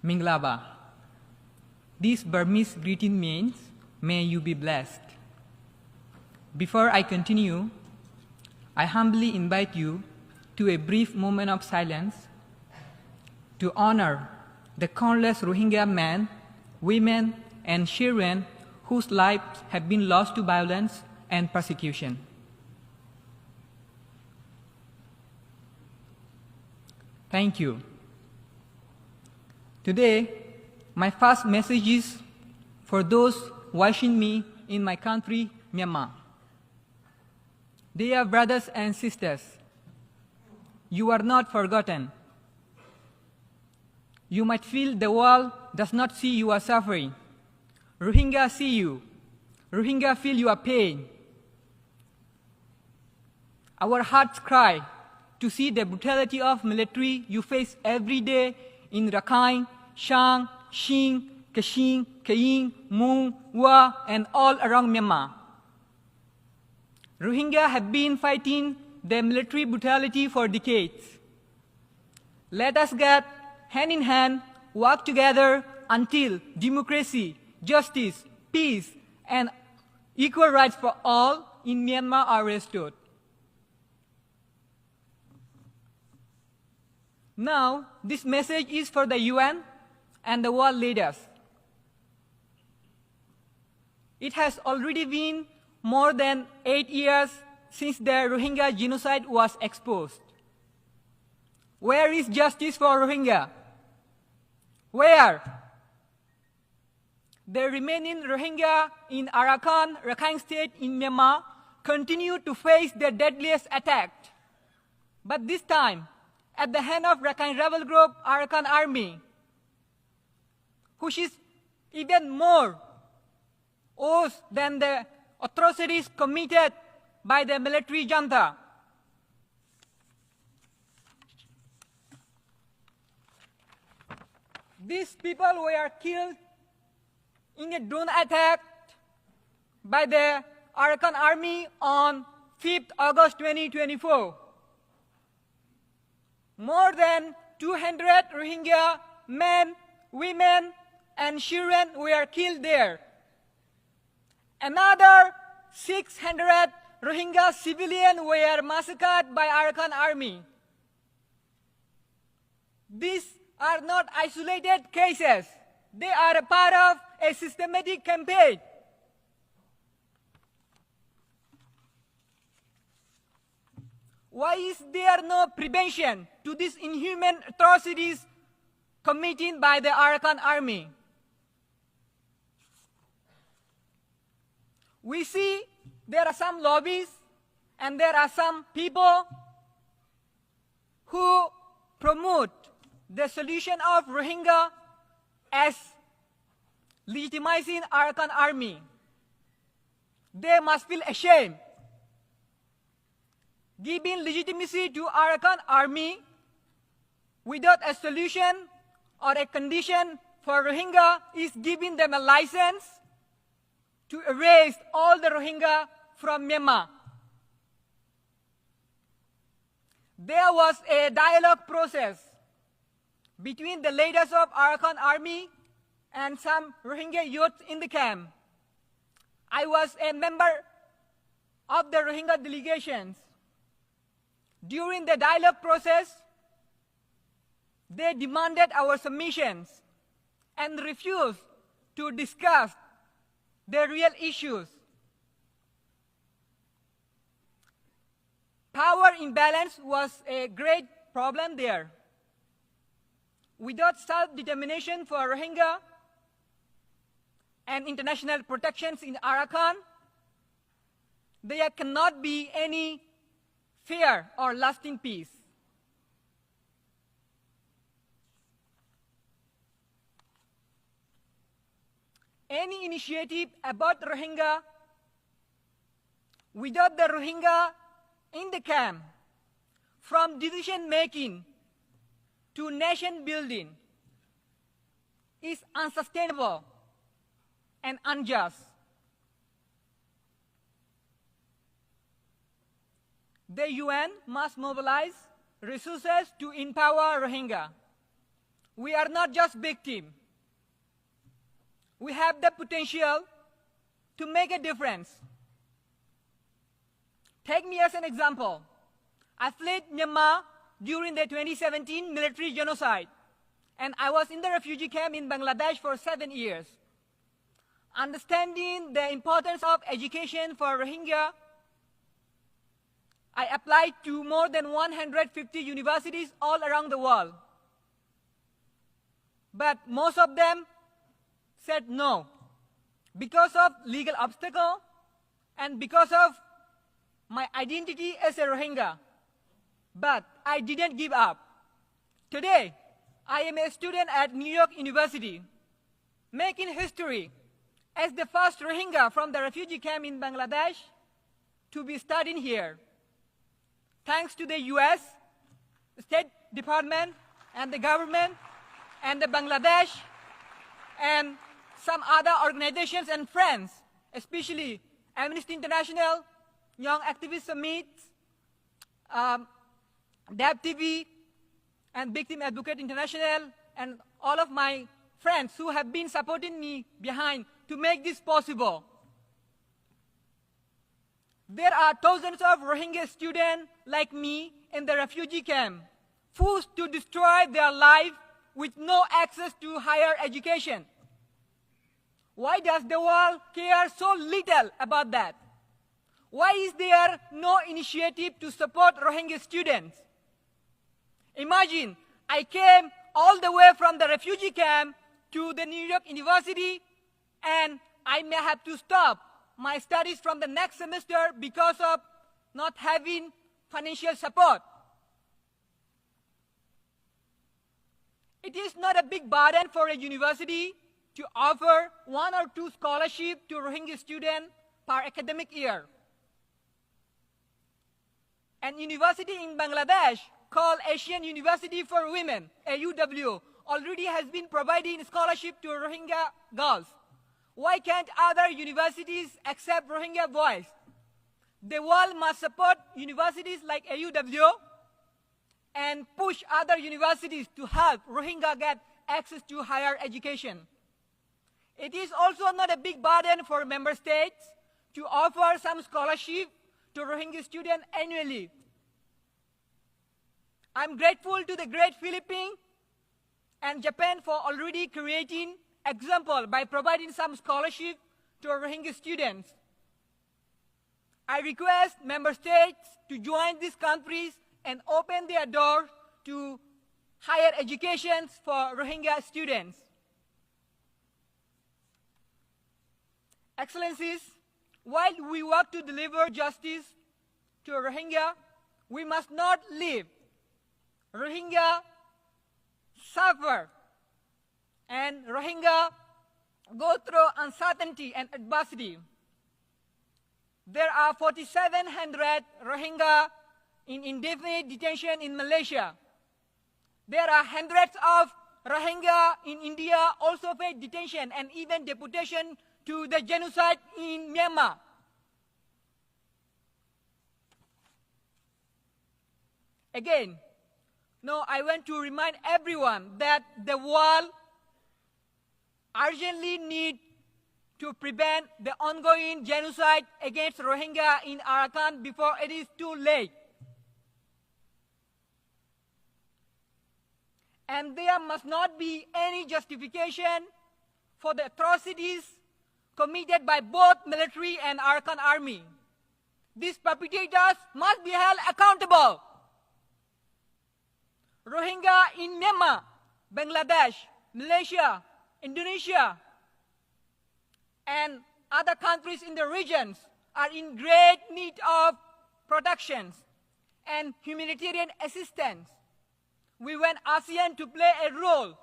Minglaba. This Burmese greeting means, may you be blessed. Before I continue, I humbly invite you to a brief moment of silence to honor the countless Rohingya men, women, and children whose lives have been lost to violence and persecution. Thank you. Today, my first message is for those watching me in my country, Myanmar. Dear brothers and sisters, you are not forgotten. You might feel the world does not see you are suffering. Rohingya see you. Rohingya feel your pain. Our hearts cry to see the brutality of military you face every day in Rakhine, Shang, Shin, Kachin, Kayin, Muong, Wa, and all around Myanmar. Rohingya have been fighting the military brutality for decades. Let us get hand in hand, work together until democracy, justice, peace, and equal rights for all in Myanmar are restored. Now, this message is for the UN and the world leaders. It has already been more than 8 years since the Rohingya genocide was exposed. Where is justice for Rohingya? Where? The remaining Rohingya in Arakan, Rakhine State in Myanmar continue to face the deadliest attack. But this time, at the hand of Rakhine rebel group Arakan Army, which is even more worse than the atrocities committed by the military junta. These people were killed in a drone attack by the Arakan Army on 5th August 2024. More than 200 Rohingya men, women, and children were killed there. Another 600 Rohingya civilians were massacred by Arakan Army. These are not isolated cases. They are a part of a systematic campaign. Why is there no prevention to these inhuman atrocities committed by the Arakan Army? We see there are some lobbies and there are some people who promote the solution of Rohingya as legitimizing Arakan Army. They must feel ashamed. Giving legitimacy to Arakan Army without a solution or a condition for Rohingya is giving them a license to erase all the Rohingya from Myanmar. There was a dialogue process between the leaders of Arakan Army and some Rohingya youth in the camp. I was a member of the Rohingya delegations. During the dialogue process, they demanded our submissions and refused to discuss the real issues. Power imbalance was a great problem there. Without self-determination for Rohingya and international protections in Arakan, there cannot be any fair or lasting peace. Any initiative about Rohingya without the Rohingya in the camp, from decision making to nation building, is unsustainable and unjust. The UN must mobilize resources to empower Rohingya. We are not just victims. We have the potential to make a difference. Take me as an example. I fled Myanmar during the 2017 military genocide, and I was in the refugee camp in Bangladesh for 7 years. Understanding the importance of education for Rohingya, I applied to more than 150 universities all around the world. But most of them said no, because of legal obstacle and because of my identity as a Rohingya. But I didn't give up. Today, I am a student at New York University, making history as the first Rohingya from the refugee camp in Bangladesh to be studying here. Thanks to the US, State Department, and the government, and the Bangladesh, and some other organizations and friends, especially Amnesty International, Young Activist Summit, DAB TV, and Victim Advocate International, and all of my friends who have been supporting me behind to make this possible. There are thousands of Rohingya students like me in the refugee camp, forced to destroy their life with no access to higher education. Why does the world care so little about that? Why is there no initiative to support Rohingya students? Imagine, I came all the way from the refugee camp to the New York University, and I may have to stop my studies from the next semester because of not having financial support. It is not a big burden for a university to offer 1 or 2 scholarships to Rohingya students per academic year. An university in Bangladesh called Asian University for Women, AUW, already has been providing scholarship to Rohingya girls. Why can't other universities accept Rohingya boys? The world must support universities like AUW and push other universities to help Rohingya get access to higher education. It is also not a big burden for member states to offer some scholarship to Rohingya students annually. I'm grateful to the great Philippines and Japan for already creating example by providing some scholarship to Rohingya students. I request member states to join these countries and open their doors to higher education for Rohingya students. Excellencies, while we work to deliver justice to Rohingya, we must not leave Rohingya suffer and Rohingya go through uncertainty and adversity. There are 4,700 Rohingya in indefinite detention in Malaysia. There are hundreds of Rohingya in India also face detention and even deportation to the genocide in Myanmar. Again, now I want to remind everyone that the world urgently needs to prevent the ongoing genocide against Rohingya in Arakan before it is too late. And there must not be any justification for the atrocities committed by both military and Arakan army. These perpetrators must be held accountable. Rohingya in Myanmar, Bangladesh, Malaysia, Indonesia, and other countries in the regions are in great need of protections and humanitarian assistance. We want ASEAN to play a role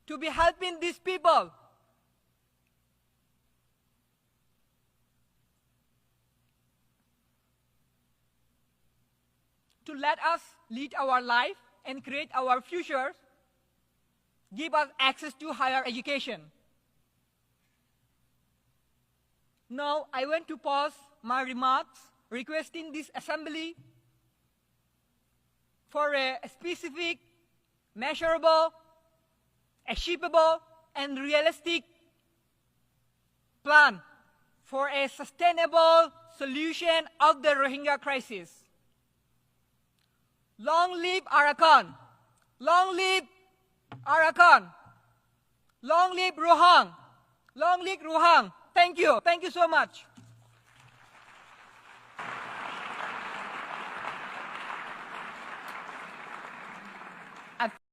to be helping these people. To let us lead our life and create our future, give us access to higher education. Now, I want to pause my remarks, requesting this assembly for a specific measurable, achievable, and realistic plan for a sustainable solution of the Rohingya crisis. Long live Arakan! Long live Arakan! Long live Rohang! Long live Rohang! Thank you. Thank you so much.